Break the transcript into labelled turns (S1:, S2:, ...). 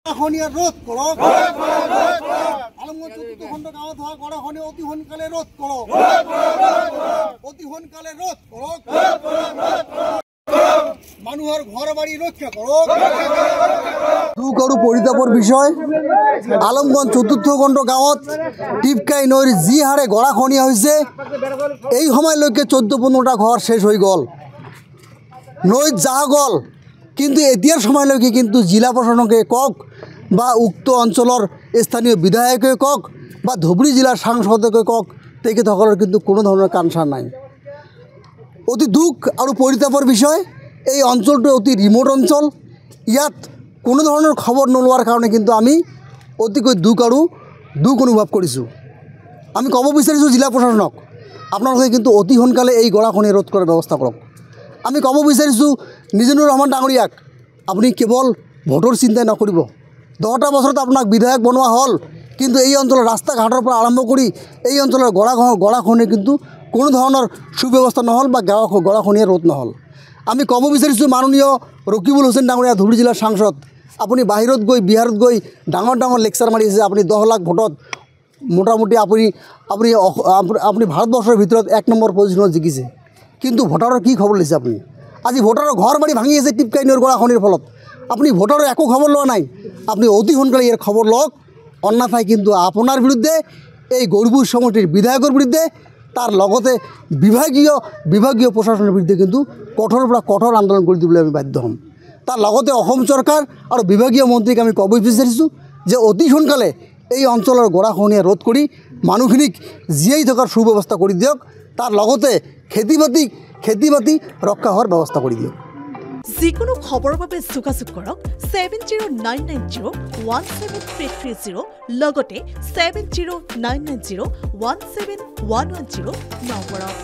S1: গড়াখহনীয়া ৰোধ কৰক। আলমগঞ্জ চতুৰ্থ খণ্ড গাঁৱত হোৱা গড়াখহনীয়া অতি সোনকালে ৰোধ কৰক। অতি সোনকালে ৰোধ কৰক। মানুহৰ ঘৰ বাৰী ৰক্ষা কৰক। দুখ আৰু পৰিতাপৰ বিষয়, আলমগঞ্জ চতুৰ্থ খণ্ড গাঁৱত টিপকাই নৈৰ যি হাৰে গড়াখহনীয়া হৈছে, এই সময়লৈকে 14-15টা ঘৰ শেষ হৈ গ'ল, নৈত জাহ গ'ল। কিন্তু এতিয়াৰ সময়লৈকে কিন্তু জিলা প্ৰশাসনকে কওক বা উক্ত অঞ্চলৰ স্থানীয় বিধায়কে কওক বা ধুবুৰী জিলাৰ সাংসদকে কওক, তেখেতসকলৰ কিন্তু কোনো ধৰণৰ কাণচাৰ নাই। অতি দুখ আৰু পৰিতাপৰ বিষয়, এই অঞ্চলটো অতি ৰিমোট অঞ্চল। ইয়াত কোনো ধৰণৰ খবৰ নোলোৱাৰ কাৰণে কিন্তু আমি অতিকৈ দুখ অনুভৱ কৰিছোঁ। আমি ক'ব বিচাৰিছোঁ জিলা প্ৰশাসনক, আপোনালোকে কিন্তু অতি সোনকালে এই গড়াখহনীয়া ৰোধ কৰাৰ ব্যৱস্থা কৰক। আমি ক'ব বিচাৰিছোঁ মিজানুৰ ৰহমান ডাঙৰীয়াক, আপুনি কেৱল ভোটৰ চিন্তাই নকৰিব। 10টা বছৰত আপোনাক বিধায়ক বনোৱা হ'ল, কিন্তু এই অঞ্চলৰ ৰাস্তা ঘাটৰ পৰা আৰম্ভ কৰি এই অঞ্চলৰ গড়াখহনীয়া কিন্তু কোনো ধৰণৰ সুব্যৱস্থা নহ'ল বা গড়াখহনীয়া ৰোধ নহ'ল। আমি ক'ব বিচাৰিছোঁ মাননীয় ৰকিবুল হুছেইন ডাঙৰীয়া, ধুবুৰী জিলাৰ সাংসদ, আপুনি বাহিৰত গৈ বিহাৰত গৈ ডাঙৰ লেকচাৰ মাৰি আছে। আপুনি 10 লাখ ভোটত মোটামুটি আপুনি ভাৰতবৰ্ষৰ ভিতৰত 1 নম্বৰ পজিশ্যনত জিকিছে, কিন্তু ভোটাৰৰ কি খবৰ লৈছে আপুনি? আজি ভোটাৰৰ ঘৰ বাৰী ভাঙি আছে টিপকাই নৈৰ গড়াখহনীয়াৰ ফলত। আপুনি ভোটাৰৰ একো খবৰ লোৱা নাই। আপুনি অতি সোনকালে ইয়াৰ খবৰ লওক, অন্যথায় কিন্তু আপোনাৰ বিৰুদ্ধে, এই গৌৰীপুৰ সমষ্টিৰ বিধায়কৰ বিৰুদ্ধে, তাৰ লগতে বিভাগীয় প্ৰশাসনৰ বিৰুদ্ধে কিন্তু কঠোৰৰ পৰা কঠোৰ আন্দোলন কৰি দিবলৈ আমি বাধ্য হ'ম। তাৰ লগতে অসম চৰকাৰ আৰু বিভাগীয় মন্ত্ৰীক আমি ক'ব বিচাৰিছোঁ যে অতি সোনকালে এই অঞ্চলৰ গড়াখহনীয়া ৰোধ কৰি মানুহখিনিক জীয়াই থকাৰ সুব্যৱস্থা কৰি দিয়ক। তাৰ লগতে খেতি বাতি ৰক্ষা হোৱাৰ ব্যৱস্থা কৰি দিয়ক।
S2: যিকোনো খবৰৰ বাবে যোগাযোগ কৰক 7099017330 লগতে 7099017110 নম্বৰত।